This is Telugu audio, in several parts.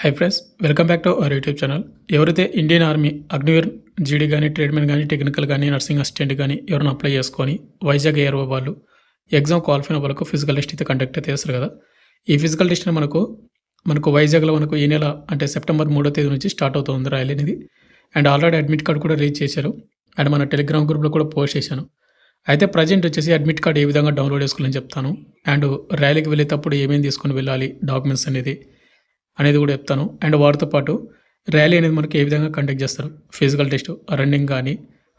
Hi friends, welcome back to our YouTube channel. ఎవరైతే ఇండియన్ ఆర్మీ అగ్నివీర్ జీడీ కానీ, ట్రేడ్మెన్ కానీ, టెక్నికల్ కానీ, నర్సింగ్ అసిస్టెంట్ కానీ ఎవరైనా అప్లై చేసుకొని వైజాగ్ ఏఆర్ఓ వాళ్ళు ఎగ్జామ్ క్వాలిఫై అయిన వాళ్ళకు ఫిజికల్ టెస్ట్ అయితే కండక్ట్ అయితే చేస్తారు కదా. ఈ ఫిజికల్ టెస్ట్ మనకు వైజాగ్లో ఈ నెల అంటే సెప్టెంబర్ 3వ తేదీ నుంచి స్టార్ట్ అవుతుంది ర్యాలీ అనేది. అండ్ ఆల్రెడీ అడ్మిట్ కార్డు కూడా రిలీజ్ చేశారు. అండ్ మన టెలిగ్రామ్ గ్రూప్లో కూడా పోస్ట్ చేశాను. అయితే ప్రజెంట్ వచ్చేసి అడ్మిట్ కార్డు ఏ విధంగా డౌన్లోడ్ చేసుకోవాలని చెప్తాను. అండ్ ర్యాలీకి వెళ్ళేటప్పుడు ఏమేమి తీసుకొని వెళ్ళాలి, డాక్యుమెంట్స్ అనేది కూడా చెప్తాను. అండ్ వాటితో పాటు ర్యాలీ అనేది మనకి ఏ విధంగా కండక్ట్ చేస్తారు, ఫిజికల్ టెస్ట్, రన్నింగ్ కానీ,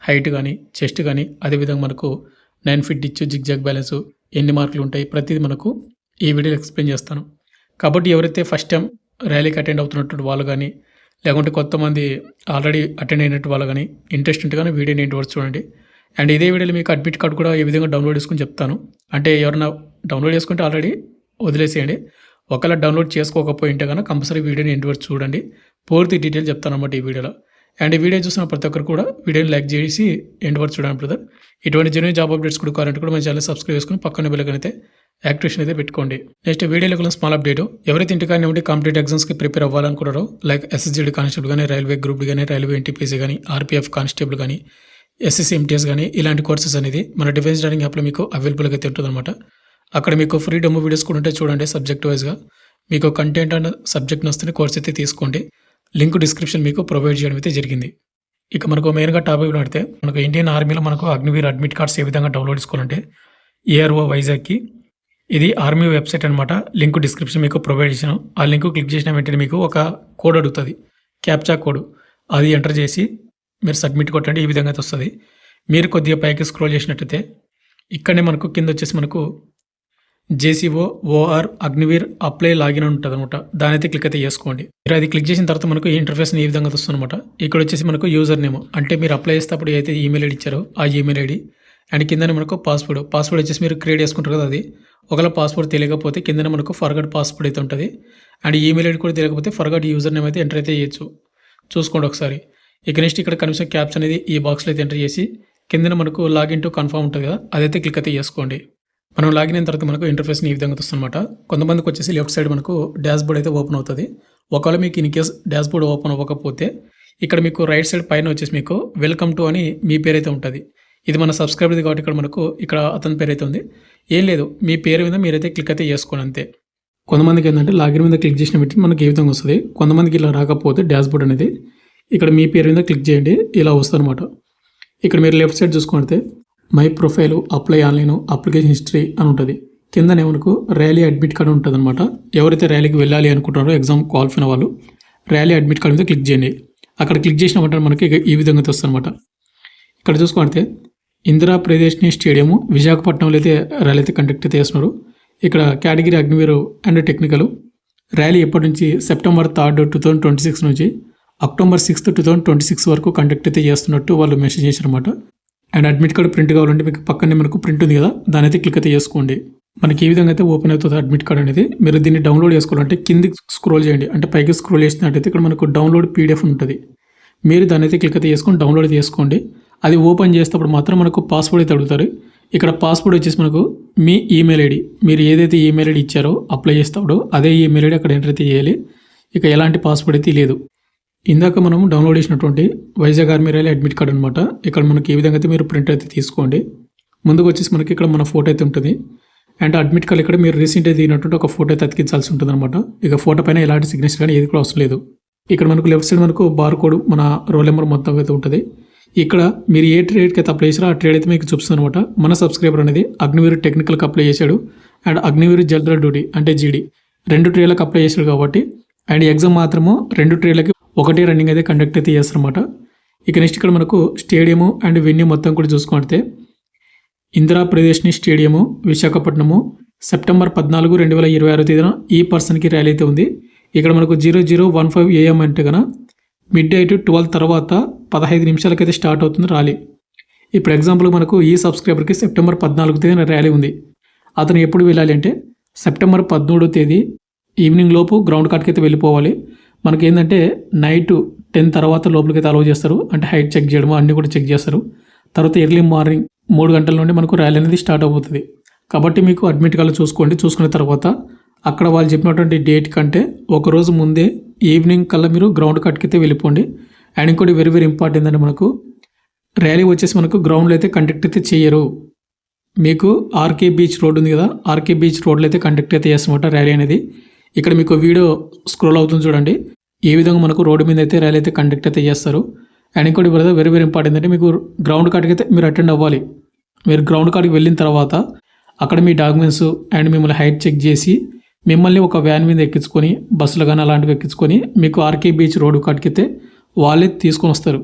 హైట్ కానీ, చెస్ట్ కానీ, అదేవిధంగా మనకు 9 ఫీట్ డిచ్, జిగ్జాగ్ బ్యాలెన్స్, ఎన్ని మార్కులు ఉంటాయి, ప్రతిదీ మనకు ఈ వీడియోలో ఎక్స్ప్లెయిన్ చేస్తాను. కాబట్టి ఎవరైతే ఫస్ట్ టైం ర్యాలీకి అటెండ్ అవుతున్నట్టు వాళ్ళు కానీ, లేకుంటే కొంతమంది ఆల్రెడీ అటెండ్ అయినట్టు వాళ్ళు కానీ ఇంట్రెస్ట్ ఉంటే కానీ వీడియోని ఇంటి వరకు చూడండి. అండ్ ఇదే వీడియోలో మీకు అడ్మిట్ కార్డు కూడా ఏ విధంగా డౌన్లోడ్ చేసుకుని చెప్తాను. అంటే ఎవరైనా డౌన్లోడ్ చేసుకుంటే ఆల్రెడీ వదిలేసేయండి. ఒకవేళ డౌన్లోడ్ చేసుకోకపోయింటే కనుక కంపల్సరీ వీడియోని ఎండ్ వరకు చూడండి. పూర్తి డీటెయిల్ చెప్తాను అన్నమాట ఈ వీడియోలో. అండ్ ఈ వీడియో చూసిన ప్రతి ఒక్కరు కూడా వీడియోని లైక్ చేసి ఎండ్ వరకు చూడండి బ్రదర్. ఇటువంటి జెన్యూన్ జాబ్ అప్డేట్స్ కూడా కావాలంటే కూడా మన ఛానల్ సబ్స్క్రైబ్ చేసుకుని పక్కన బెల్ ఐకాన్ అయితే యాక్టివేషన్ అయితే పెట్టుకోండి. నెక్స్ట్ వీడియోలో కూడా స్మాల్ అప్డేట్, ఎవరైతే ఇంటికానే ఉండి కాంపిటేటివ్ ఎగ్జామ్స్కి ప్రిపేర్ అవ్వాలనుకున్నారో లైక్ ఎస్ఎస్జీడీ కానిస్టేబుల్ కానీ, రైల్వే గ్రూప్ డి కానీ, రైల్వే ఎన్టీపీసీ కానీ, ఆర్పీఎఫ్ కానిస్టేబుల్ కానీ, ఎస్ఎస్సీ ఎంటీఎస్ కానీ, ఇలాంటి కోర్సెస్ అనేది మన డిఫెన్స్ ట్రైనింగ్ యాప్లో మీకు అవైలబుల్గా అయితే ఉంటుందన్నమాట. అక్కడ మీకు ఫ్రీ డెమో వీడియోస్ కూడా ఉంటే చూడండి. సబ్జెక్ట్ వైజ్గా మీకు కంటెంట్ అండ్ సబ్జెక్ట్ వస్తే కోర్స్ అయితే తీసుకోండి. లింక్ డిస్క్రిప్షన్ మీకు ప్రొవైడ్ చేయడం అయితే జరిగింది. ఇక మనకు మెయిన్గా టాపిక్ పెడితే మనకు ఇండియన్ ఆర్మీలో మనకు అగ్నివీర్ అడ్మిట్ కార్డ్స్ ఏ విధంగా డౌన్లోడ్ చేసుకోవాలంటే ఏఆర్ఓ వైజాగ్కి ఇది ఆర్మీ వెబ్సైట్ అనమాట. లింక్ డిస్క్రిప్షన్ మీకు ప్రొవైడ్ చేశాను. ఆ లింక్ క్లిక్ చేసిన వెంటనే మీకు ఒక కోడ్ అడుగుతుంది, క్యాప్చా కోడ్. అది ఎంటర్ చేసి మీరు సబ్మిట్ కొట్టండి. ఈ విధంగా అయితే వస్తుంది. మీరు కొద్దిగా పైకి స్క్రోల్ చేసినట్టయితే ఇక్కడనే మనకు కింద వచ్చేసి మనకు JCO OR Agniveer apply login ఉంటుంది అనమాట. దాని అయితే క్లిక్ అయితే చేసుకోండి. మీరు అది క్లిక్ చేసిన తర్వాత మనకు ఈ ఇంటర్ఫేస్ ఈ విధంగా వస్తుంది అనమాట. ఇక్కడ వచ్చేసి మనకు యూజర్ నేమ్, అంటే మీరు అప్లై చేసేటప్పుడు ఏదైతే ఈమెయిల్ ఐడి ఇచ్చారో ఆ ఈమెయిల్ ఐడి. అండ్ కిందనే మనకు పాస్వర్డ్ వచ్చేసి మీరు క్రియేట్ చేసుకుంటారు కదా, అది ఒకవేళ పాస్వర్డ్ తెలియకపోతే కిందనే మనకు ఫర్గట్ పాస్వర్డ్ అయితే ఉంటుంది. అండ్ ఈమెయిల్ ఐడి కూడా తెలియకపోతే ఫర్గట్ యూజర్ నేమ్ అయితే ఎంటర్ అయితే చేయొచ్చు. చూసుకోండి ఒకసారి. ఇక నెక్స్ట్ ఇక్కడ కనీసం క్యాప్స్ అనేది ఈ బాక్స్లో అయితే ఎంటర్ చేసి కిందన మనకు లాగిన్ టు కన్ఫర్మ్ ఉంటుంది కదా, అదైతే క్లిక్ అయితే చేసుకోండి. మనం లాగిన్ అయిన తర్వాత మనకు ఇంటర్ఫేస్ ఈ విధంగా వస్తుందన్నమాట. కొంతమందికి వచ్చేసి లెఫ్ట్ సైడ్ మనకు డాష్ బోర్డ్ అయితే ఓపెన్ అవుతుంది. ఒకవేళ మీకు in case dash board open అవ్వకపోతే ఇక్కడ మీకు రైట్ సైడ్ పైన వచ్చేసి మీకు వెల్కమ్ టు అని మీ పేరు అయితే ఉంటుంది. ఇది మన సబ్స్క్రైబర్ది కాబట్టి ఇక్కడ అతని పేరు అయితే ఉంది. ఏం లేదు, మీ పేరు మీద మీరైతే క్లిక్ అయితే చేసుకోండి అంతే. కొంతమందికి ఏంటంటే లాగిన్ మీద క్లిక్ చేసిన వెంటనే మనకి ఏ విధంగా వస్తుంది. కొంతమందికి ఇలా రాకపోతే డాష్ బోర్డ్ అనేది ఇక్కడ మీ పేరు మీద క్లిక్ చేయండి, ఇలా వస్తుంది అనమాట. ఇక్కడ మీరు లెఫ్ట్ సైడ్ చూసుకుంటే my profile, apply online, application history అని ఉంటుంది. కిందనే మనకు ర్యాలీ అడ్మిట్ కార్డు ఉంటుంది అనమాట. ఎవరైతే ర్యాలీకి వెళ్ళాలి అనుకుంటారో ఎగ్జామ్ క్వాలిఫై అయిన వాళ్ళు ర్యాలీ అడ్మిట్ కార్డు మీద క్లిక్ చేయండి. అక్కడ క్లిక్ చేసిన వెంటనే మనకి ఈ విధంగా వస్తుంది అనమాట. ఇక్కడ చూసుకుంటే ఇందిరా ప్రియదర్శిని స్టేడియము విశాఖపట్నంలో అయితే ర్యాలీ అయితే కండక్ట్ అయితే చేస్తున్నారు. ఇక్కడ category Agniveer and technical rally ఎప్పటి నుంచి సెప్టెంబర్ 3, 2026 నుంచి అక్టోబర్ 6, 2026 వరకు కండక్ట్ అయితే చేస్తున్నట్టు వాళ్ళు మెసేజ్ చేశారు అనమాట. అండ్ అడ్మిట్ కార్డు ప్రింట్ కావాలంటే మీకు పక్కనే మనకు ప్రింట్ ఉంది కదా, దాని అయితే క్లిక్ అయితే చేసుకోండి. మనకి ఈ విధంగా అయితే ఓపెన్ అవుతుంది అడ్మిట్ కార్డు అనేది. మీరు దీన్ని డౌన్లోడ్ చేసుకోవాలంటే కింది స్క్రోల్ చేయండి, అంటే పైకి స్క్రోల్ చేసినట్టయితే ఇక్కడ మనకు డౌన్లోడ్ పీడిఎఫ్ ఉంటుంది. మీరు దాని అయితే క్లిక్ అయితే చేసుకొని డౌన్లోడ్ చేసుకోండి. అది ఓపెన్ చేసేటప్పుడు మాత్రం మనకు పాస్వర్డ్ అయితే అడుగుతారు. ఇక్కడ పాస్వర్డ్ వచ్చేసి మనకు మీ ఈమెయిల్ ఐడి, మీరు ఏదైతే ఈమెయిల్ ఐడి ఇచ్చారో అప్లై చేసేటప్పుడు అదే ఈమెయిల్ ఐడి అక్కడ ఎంటర్ అయితే చేయాలి. ఇక ఎలాంటి పాస్వర్డ్ అయితే లేదు. ఇందాక మనం డౌన్లోడ్ చేసినటువంటి Vizag army rally admit card అనమాట. ఇక్కడ మనకి ఏ విధంగా అయితే మీరు ప్రింట్ అయితే తీసుకోండి. ముందుకు వచ్చేసి మనకి ఇక్కడ మన ఫోటో అయితే ఉంటుంది. అండ్ అడ్మిట్ కార్డు ఇక్కడ మీరు రీసెంట్ అయితే దిగినటువంటి ఒక ఫోటో అయితే అతికించాల్సి ఉంటుంది అనమాట. ఇక ఫోటో పైన ఎలాంటి సిగ్నేచర్ కానీ ఏది కూడా అవసరం లేదు. ఇక్కడ మనకు లెఫ్ట్ సైడ్ మనకు బార్ కోడ్, మన రోల్ నెంబర్ మొత్తం అయితే ఉంటుంది. ఇక్కడ మీరు ఏ ట్రేడ్కి అయితే అప్లై చేసారో ఆ ట్రేడ్ అయితే మీకు చూపిస్తుంది అనమాట. మన సబ్స్క్రైబర్ అనేది అగ్నివీర్ టెక్నికల్కి అప్లై చేశాడు అండ్ అగ్నివీర్ జనరల్ డ్యూటీ అంటే జీడీ 2 ట్రేడ్లకు అప్లై చేశాడు కాబట్టి, అండ్ ఎగ్జామ్ మాత్రము 2 ట్రేడ్లకి ఒకటే రన్నింగ్ అయితే కండక్ట్ అయితే చేస్తారన్నమాట. ఇక నెక్స్ట్ ఇక్కడ మనకు స్టేడియము అండ్ వెన్యూ మొత్తం కూడా చూసుకుంటే ఇందిరా ప్రియదర్శిని స్టేడియము విశాఖపట్నము సెప్టెంబర్ 14, 2026 తేదీన ఈ పర్సన్కి ర్యాలీ అయితే ఉంది. ఇక్కడ మనకు 00:15 AM అంటే కన్నా మిడ్ నైట్ 12 తర్వాత 15 నిమిషాలకైతే స్టార్ట్ అవుతుంది ర్యాలీ. ఇప్పుడు ఎగ్జాంపుల్ మనకు ఈ సబ్స్క్రైబర్కి సెప్టెంబర్ 14 తేదీన ర్యాలీ ఉంది. అతను ఎప్పుడు వెళ్ళాలి అంటే సెప్టెంబర్ 13వ తేదీ ఈవినింగ్ లోపు గ్రౌండ్ కార్డ్కి అయితే వెళ్ళిపోవాలి. మనకి ఏంటంటే నైట్ 10 తర్వాత లోపలికి అయితే అలౌ చేస్తారు, అంటే హైట్ చెక్ చేయడం అన్నీ కూడా చెక్ చేస్తారు. తర్వాత ఎర్లీ మార్నింగ్ 3 గంటల నుండి మనకు ర్యాలీ అనేది స్టార్ట్ అవుతుంది. కాబట్టి మీకు అడ్మిట్ కార్డు చూసుకోండి. చూసుకున్న తర్వాత అక్కడ వాళ్ళు చెప్పినటువంటి డేట్ కంటే ఒకరోజు ముందే ఈవినింగ్ కల్లా మీరు గ్రౌండ్ కట్కి అయితే వెళ్ళిపోండి. అండ్ ఇంకోటి వెరీ వెరీ ఇంపార్టెంట్ అంటే మనకు ర్యాలీ వచ్చేసి మనకు గ్రౌండ్లో అయితే కండక్ట్ అయితే చేయరు. మీకు ఆర్కే బీచ్ రోడ్ ఉంది కదా, ఆర్కే బీచ్ రోడ్లో అయితే కండక్ట్ అయితే చేస్తామన్నమాట ర్యాలీ అనేది. ఇక్కడ మీకు వీడియో స్క్రోల్ అవుతుంది చూడండి, ఏ విధంగా మనకు రోడ్డు మీద అయితే ర్యాలీ అయితే కండక్ట్ అయితే చేస్తారు. అండ్ ఇంకోటి బ్రదర్ వెరీ వెరీ ఇంపార్టెంట్ అంటే మీకు గ్రౌండ్ కాడికి అయితే మీరు అటెండ్ అవ్వాలి. మీరు గ్రౌండ్ కాడికి వెళ్ళిన తర్వాత అక్కడ మీ డాక్యుమెంట్స్ అండ్ మిమ్మల్ని హైట్ చెక్ చేసి మిమ్మల్ని ఒక వ్యాన్ మీద ఎక్కించుకొని బస్సులు కానీ అలాంటివి ఎక్కించుకొని మీకు ఆర్కే బీచ్ రోడ్డు కాడికి అయితే వాళ్ళే తీసుకొని వస్తారు.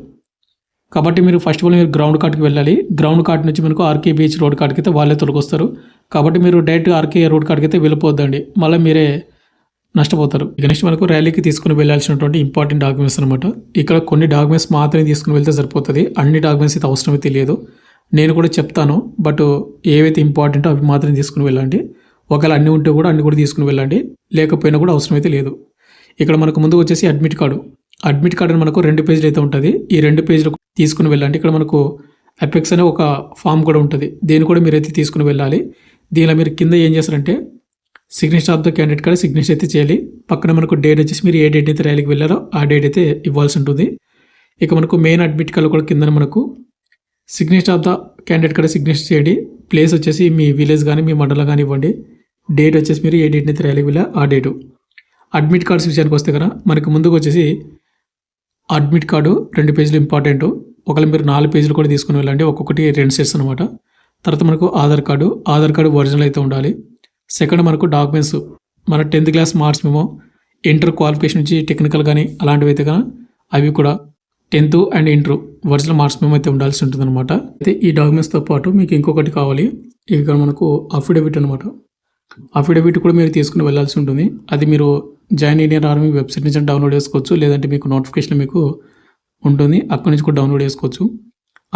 కాబట్టి మీరు ఫస్ట్ ఆఫ్ ఆల్ మీరు గ్రౌండ్ కాడికి వెళ్ళాలి. గ్రౌండ్ కాడి నుంచి మనకు ఆర్కే బీచ్ రోడ్ కాడికి అయితే వాళ్ళే తొలగొస్తారు. కాబట్టి మీరు డైరెక్ట్ ఆర్కే రోడ్ కాడికి అయితే వెళ్ళిపోద్దండి, మళ్ళీ మీరే నష్టపోతారు. ఇక నెక్స్ట్ మనకు ర్యాలీకి తీసుకుని వెళ్ళాల్సినటువంటి ఇంపార్టెంట్ డాక్యుమెంట్స్ అనమాట. ఇక్కడ కొన్ని డాక్యుమెంట్స్ మాత్రమే తీసుకుని వెళ్తే సరిపోతుంది, అన్ని డాక్యుమెంట్స్ అయితే అవసరమైతే లేదు. నేను కూడా చెప్తాను, బట్ ఏవైతే ఇంపార్టెంటో అవి మాత్రం తీసుకుని వెళ్ళండి. ఒకవేళ అన్నీ ఉంటే కూడా అన్ని కూడా తీసుకుని వెళ్ళండి, లేకపోయినా కూడా అవసరమైతే లేదు. ఇక్కడ మనకు ముందు వచ్చేసి అడ్మిట్ కార్డు అని మనకు 2 పేజీలు అయితే ఉంటుంది. ఈ 2 పేజీలు తీసుకుని వెళ్ళండి. ఇక్కడ మనకు అపెక్స్ అనే ఒక ఫామ్ కూడా ఉంటుంది, దీన్ని కూడా మీరైతే తీసుకుని వెళ్ళాలి. దీనిలో మీరు కింద ఏం చేస్తారంటే signature of the candidate card signature అయితే చేయాలి. పక్కన మనకు డేట్ వచ్చేసి మీరు ఏ డేట్ అయితే ర్యాలీకి వెళ్ళారో ఆ డేట్ అయితే ఇవ్వాల్సి ఉంటుంది. ఇక మనకు మెయిన్ అడ్మిట్ కార్డు కూడా కింద మనకు signature of the candidate card signature చేయండి. ప్లేస్ వచ్చేసి మీ విలేజ్ కానీ మీ మండలం కానీ ఇవ్వండి. డేట్ వచ్చేసి మీరు ఏ డేట్ అయితే ర్యాలీకి వెళ్ళారో ఆ డేటు. అడ్మిట్ కార్డ్స్ విషయానికి వస్తే కదా మనకు ముందుకు వచ్చేసి అడ్మిట్ కార్డు 2 పేజీలు ఇంపార్టెంట్. ఒకవేళ మీరు 4 పేజీలు కూడా తీసుకుని వెళ్ళండి, ఒక్కొక్కటి 2 సెట్స్ అనమాట. తర్వాత మనకు ఆధార్ కార్డు ఒరిజినల్ అయితే ఉండాలి. సెకండ్ మనకు డాక్యుమెంట్స్, మన 10th క్లాస్ మార్క్స్ మేము ఇంటర్ క్వాలిఫికేషన్ నుంచి టెక్నికల్ కానీ అలాంటివి అయితే కానీ అవి కూడా 10th and inter original marks మేము అయితే ఉండాల్సి ఉంటుంది అనమాట. అయితే ఈ డాక్యుమెంట్స్తో పాటు మీకు ఇంకొకటి కావాలి, ఇక్కడ మనకు అఫిడవిట్ అనమాట. అఫిడవిట్ కూడా మీరు తీసుకుని వెళ్ళాల్సి ఉంటుంది. అది మీరు జాయిన్ ఇండియన్ ఆర్మీ వెబ్సైట్ నుంచి డౌన్లోడ్ చేసుకోవచ్చు, లేదంటే మీకు నోటిఫికేషన్ మీకు ఉంటుంది, అక్కడి నుంచి కూడా డౌన్లోడ్ చేసుకోవచ్చు.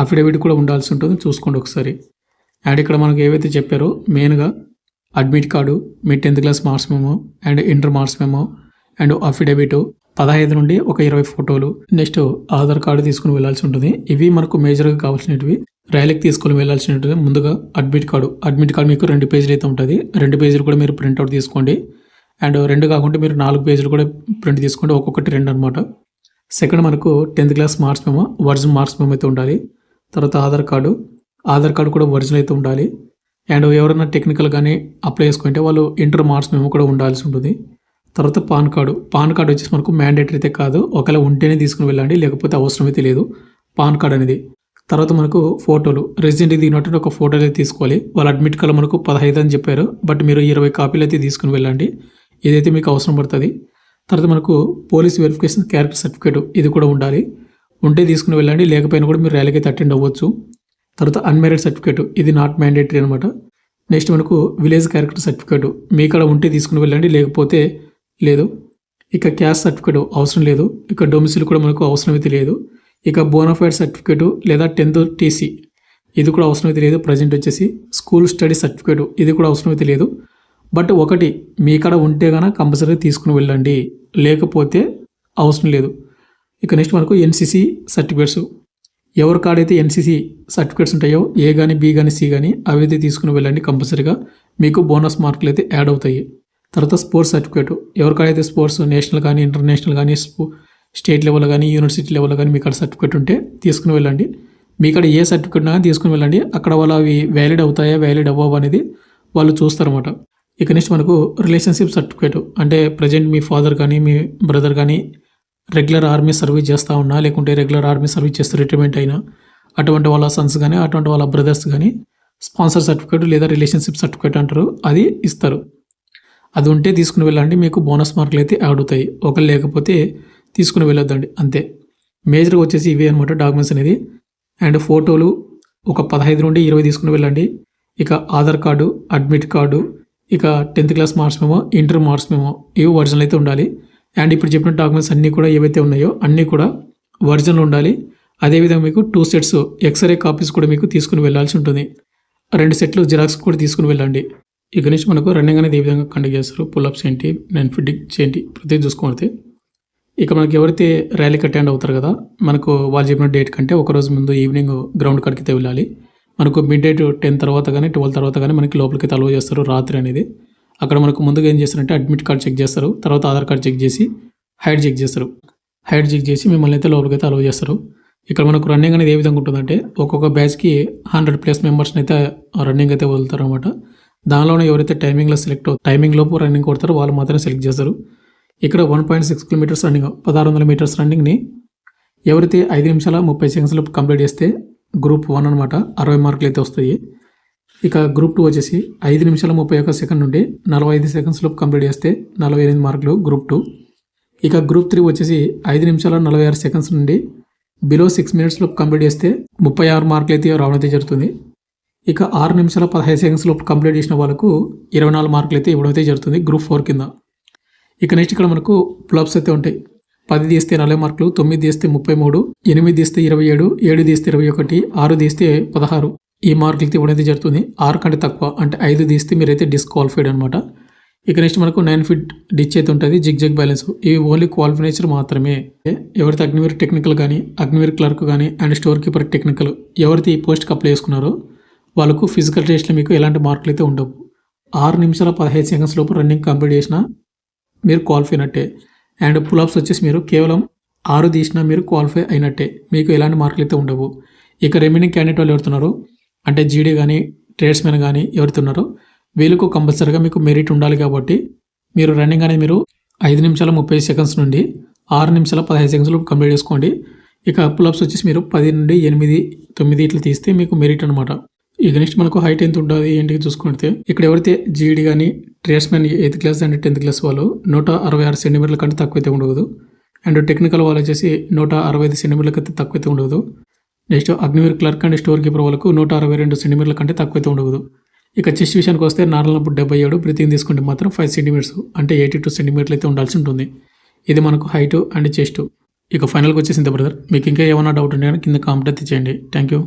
అఫిడవిట్ కూడా ఉండాల్సి ఉంటుంది, చూసుకోండి ఒకసారి. అండ్ ఇక్కడ మనకు ఏవైతే చెప్పారో మెయిన్గా admit card, me 10th class marks memo and inter marks memo and affidavit 15 నుండి ఒక 20 ఫోటోలు, నెక్స్ట్ ఆధార్ కార్డు తీసుకుని వెళ్ళాల్సి ఉంటుంది. ఇవి మనకు మేజర్గా కావాల్సినవి. ర్యాలీకి తీసుకొని వెళ్ళాల్సినవి ముందుగా అడ్మిట్ కార్డు మీకు 2 పేజీలు అయితే ఉంటుంది. 2 పేజీలు కూడా మీరు ప్రింట్అవుట్ తీసుకోండి. అండ్ 2 కాకుండా మీరు 4 పేజీలు కూడా ప్రింట్ తీసుకోండి, ఒక్కొక్కటి 2 అనమాట. సెకండ్ మనకు 10th class marks memo original marks memo అయితే ఉండాలి. తర్వాత ఆధార్ కార్డు కూడా ఒరిజినల్ అయితే ఉండాలి. అండ్ ఎవరైనా టెక్నికల్ కానీ అప్లై చేసుకుంటే వాళ్ళు ఇంటర్ మార్క్స్ మెమో కూడా ఉండాల్సి ఉంటుంది. తర్వాత పాన్ కార్డు వచ్చేసి మనకు మ్యాండేటరీ అయితే కాదు, ఒకవేళ ఉంటేనే తీసుకుని వెళ్ళండి, లేకపోతే అవసరం అయితే లేదు పాన్ కార్డు అనేది. తర్వాత మనకు ఫోటోలు, రెసిడెంట్కి దిగినట్టు ఒక ఫోటోలు అయితే తీసుకోవాలి. వాళ్ళ అడ్మిట్ కార్డు మనకు 15 అని చెప్పారు, బట్ మీరు 20 కాపీలు అయితే తీసుకుని వెళ్ళండి, ఇదైతే మీకు అవసరం పడుతుంది. తర్వాత మనకు పోలీస్ వెరిఫికేషన్ క్యారెక్టర్ సర్టిఫికేట్, ఇది కూడా ఉండాలి, ఉంటే తీసుకుని వెళ్ళండి, లేకపోయినా కూడా మీరు ర్యాలీకి అయితే అటెండ్ అవ్వచ్చు. తర్వాత అన్మ్యారీడ్ సర్టిఫికేట్, ఇది నాట్ మ్యాండేటరీ అనమాట. నెక్స్ట్ మనకు విలేజ్ క్యారెక్టర్ సర్టిఫికేట్, మీ కాడ ఉంటే తీసుకుని వెళ్ళండి, లేకపోతే లేదు. ఇక క్యాస్ట్ సర్టిఫికేట్ అవసరం లేదు. ఇక డొమిసిల్ కూడా మనకు అవసరం అయితే లేదు. ఇక బోనాఫైడ్ సర్టిఫికేట్ లేదా 10th టీసీ, ఇది కూడా అవసరం అయితే లేదు. ప్రజెంట్ వచ్చేసి స్కూల్ స్టడీ సర్టిఫికేట్, ఇది కూడా అవసరం అయితే లేదు. బట్ ఒకటి మీ కాడ ఉంటే కనుక కంపల్సరీ తీసుకుని వెళ్ళండి, లేకపోతే అవసరం లేదు. ఇక నెక్స్ట్ మనకు ఎన్సీసీ సర్టిఫికేట్స్, ఎవరి కాడైతే ఎన్సీసీ సర్టిఫికేట్స్ ఉంటాయో ఏ కానీ బి కానీ సి కానీ అవి అయితే తీసుకుని వెళ్ళండి, కంపల్సరీగా మీకు బోనస్ మార్కులు అయితే యాడ్ అవుతాయి. తర్వాత స్పోర్ట్స్ సర్టిఫికేట్, ఎవరికాడైతే స్పోర్ట్స్ నేషనల్ కానీ ఇంటర్నేషనల్ కానీ స్టేట్ లెవెల్ కానీ యూనివర్సిటీ లెవెల్ కానీ మీకు సర్టిఫికేట్ ఉంటే తీసుకుని వెళ్ళండి. మీ కాడ ఏ సర్టిఫికేట్ ఉన్నా తీసుకుని వెళ్ళండి, అక్కడ వాళ్ళు అవి వ్యాలిడ్ అవుతాయా వ్యాలిడ్ అవ్వవు అనేది వాళ్ళు చూస్తారన్నమాట. ఇక నెక్స్ట్ మనకు రిలేషన్షిప్ సర్టిఫికేట్, అంటే ప్రజెంట్ మీ ఫాదర్ కానీ మీ బ్రదర్ కానీ రెగ్యులర్ ఆర్మీ సర్వీస్ చేస్తూ ఉన్నా, లేకుంటే రెగ్యులర్ ఆర్మీ సర్వీస్ చేస్తూ రిటైర్మెంట్ అయినా అటువంటి వాళ్ళ సన్స్ కానీ అటువంటి వాళ్ళ బ్రదర్స్ కానీ స్పాన్సర్ సర్టిఫికేట్ లేదా రిలేషన్షిప్ సర్టిఫికేట్ అంటారు, అది ఇస్తారు. అది ఉంటే తీసుకుని వెళ్ళండి, మీకు బోనస్ మార్కులు అయితే యాడ్ అవుతాయి. ఒకరు లేకపోతే తీసుకుని వెళ్ళొద్దండి, అంతే. మేజర్గా వచ్చేసి ఇవే అనమాట డాక్యుమెంట్స్ అనేది. అండ్ ఫోటోలు ఒక 15 నుండి 20 తీసుకుని వెళ్ళండి. ఇక ఆధార్ కార్డు, అడ్మిట్ కార్డు, ఇక 10th class marks memo, inter marks memo, ఇవి ఒరిజినల్ అయితే ఉండాలి. అండ్ ఇప్పుడు చెప్పిన డాక్యుమెంట్స్ అన్నీ కూడా ఏవైతే ఉన్నాయో అన్నీ కూడా ఒరిజినల్ ఉండాలి. అదేవిధంగా మీకు 2 సెట్స్ ఎక్స్రే కాపీస్ కూడా మీకు తీసుకుని వెళ్ళాల్సి ఉంటుంది. 2 సెట్లు జిరాక్స్ కూడా తీసుకుని వెళ్ళండి. ఇక నుంచి మనకు రన్నింగ్ అనేది ఏ విధంగా కండక్ట్ చేస్తారు, పుల్అప్స్ ఏంటి, నేను ఫిట్టింగ్స్ ఏంటి, ప్రతి చూసుకోవాలి. ఇక మనకి ఎవరైతే ర్యాలీకి అటెండ్ అవుతారు కదా, మనకు వాళ్ళు చెప్పిన డేట్ కంటే ఒకరోజు ముందు ఈవినింగ్ గ్రౌండ్ కాడికి వెళ్ళాలి. మనకు మిడ్-నైట్ 10 తర్వాత కానీ 12 తర్వాత కానీ మనకి లోపలికి అలౌ చేస్తారు రాత్రి అనేది. అక్కడ మనకు ముందుగా ఏం చేస్తారంటే అడ్మిట్ కార్డ్ చెక్ చేస్తారు, తర్వాత ఆధార్ కార్డ్ చెక్ చేసి హైట్ చెక్ చేస్తారు. హైట్ చెక్ చేసి మిమ్మల్ని అయితే లోపలికైతే అలౌ చేస్తారు. ఇక్కడ మనకు రన్నింగ్ అనేది ఏ విధంగా ఉంటుందంటే ఒక్కొక్క బ్యాచ్‌కి 100+ మెంబర్స్‌ని అయితే రన్నింగ్ అయితే వదులుతారనమాట. దానిలోనే ఎవరైతే టైమింగ్ లోపు రన్నింగ్ కొడతారో వాళ్ళు మాత్రమే సెలెక్ట్ చేస్తారు. ఇక్కడ 1.6 కిలోమీటర్స్ రన్నింగ్ 1600 మీటర్స్ రన్నింగ్‌ని ఎవరైతే 5 నిమిషాల 30 సెకండ్స్ లోపు కంప్లీట్ చేస్తే గ్రూప్ 1 అనమాట 60 మార్కులు అయితే వస్తాయి. ఇక గ్రూప్ 2 వచ్చేసి 5 నిమిషాల 31 సెకండ్ నుండి 45 సెకండ్స్ లోపు కంప్లీట్ చేస్తే 48 మార్కులు గ్రూప్ 2. ఇక గ్రూప్ 3 వచ్చేసి 5 నిమిషాల 46 సెకండ్స్ నుండి బిలో 6 మినిట్స్ లోపు కంప్లీట్ చేస్తే 36 మార్కులు అయితే రావడం అయితే జరుగుతుంది. ఇక 6 నిమిషాల 15 సెకండ్స్ లోపు కంప్లీట్ చేసిన వాళ్ళకు 24 మార్కులు అయితే ఇవ్వడం అయితే జరుగుతుంది గ్రూప్ 4 కింద. ఇక నెక్స్ట్ ఇక్కడ మనకు పులప్స్ అయితే ఉంటాయి. 10 తీస్తే 40 మార్కులు, 9 తీస్తే 33, 8 తీస్తే 27, 7 తీస్తే 21, 6 తీస్తే 16 ఈ మార్కులు అయితే ఇవ్వడం అయితే జరుగుతుంది. 6 కంటే తక్కువ అంటే 5 తీస్తే మీరైతే డిస్క్వాలిఫైడ్ అనమాట. ఇక నెక్స్ట్ మనకు 9 ఫీట్ డిచ్ అయితే ఉంటుంది, జిగ్ బ్యాలెన్స్. ఇవి ఓన్లీ క్వాలిఫికేషన్ మాత్రమే. ఎవరైతే అగ్నివీర్ టెక్నికల్ కానీ, అగ్నివీర్ క్లర్క్ కానీ అండ్ స్టోర్ కీపర్ టెక్నికల్ ఎవరైతే ఈ పోస్ట్కి అప్లై చేసుకున్నారో వాళ్ళకు ఫిజికల్ టెస్ట్లో మీకు ఎలాంటి మార్కులు అయితే ఉండవు. 6 నిమిషాల 15 సెకండ్స్ లోపు రన్నింగ్ కంప్లీట్ చేసినా మీరు క్వాలిఫై అయినట్టే. అండ్ పుల్అప్స్ వచ్చేసి మీరు కేవలం 6 తీసినా మీరు క్వాలిఫై అయినట్టే, మీకు ఎలాంటి మార్కులు అయితే ఉండవు. ఇక రిమైనింగ్ క్యాండిడేట్ వాళ్ళు ఎవరుతున్నారో అంటే జీడీ కానీ ట్రేడ్స్మెన్ కానీ ఎవరుతున్నారో వీళ్ళకు కంపల్సరీగా మీకు మెరిట్ ఉండాలి. కాబట్టి మీరు రన్నింగ్ అనేది మీరు 5 నిమిషాల 30 సెకండ్స్ నుండి 6 నిమిషాల 15 సెకండ్స్ లోపు కంప్లీట్ చేసుకోండి. ఇక పుల్అప్స్ వచ్చేసి మీరు 10 నుండి 8, 9 ఇట్లా తీస్తే మీకు మెరిట్ అనమాట. ఇక నెక్స్ట్ మనకు హైట్ ఎంత ఉంటుంది ఏంటి చూసుకుంటే ఇక్కడ ఎవరైతే జీడీ కానీ tradesmen 8th class and 10th class వాళ్ళు 166 సెంటీమీటర్ల కంటే తక్కువ అయితే ఉండదు. అండ్ టెక్నికల్ వాళ్ళు వచ్చేసి 165 సెంటీమీటర్ల కంటే తక్కువ అయితే ఉండదు. Next Agniveer clerk and store keeper వాళ్ళకు 162 సెంటీమీటర్ల కంటే తక్కువ అయితే ఉండదు. ఇక చెస్ట్ విషయానికి వస్తే నార్మల్ నప్పుడు 77, బ్రీతింగ్ తీసుకుంటే మాత్రం 5 సెంటీమీటర్స్ అంటే 82 సెంటీమీటర్లు అయితే ఉండాల్సి ఉంటుంది. ఇది మనకు హైట్ అండ్ చెస్ట్. ఇక ఫైనల్గా వచ్చేసింది బ్రదర్. మీకు ఇంకా ఏమైనా డౌట్ ఉంటే కింద కామెంట్ అయితే చేయండి. Thank you.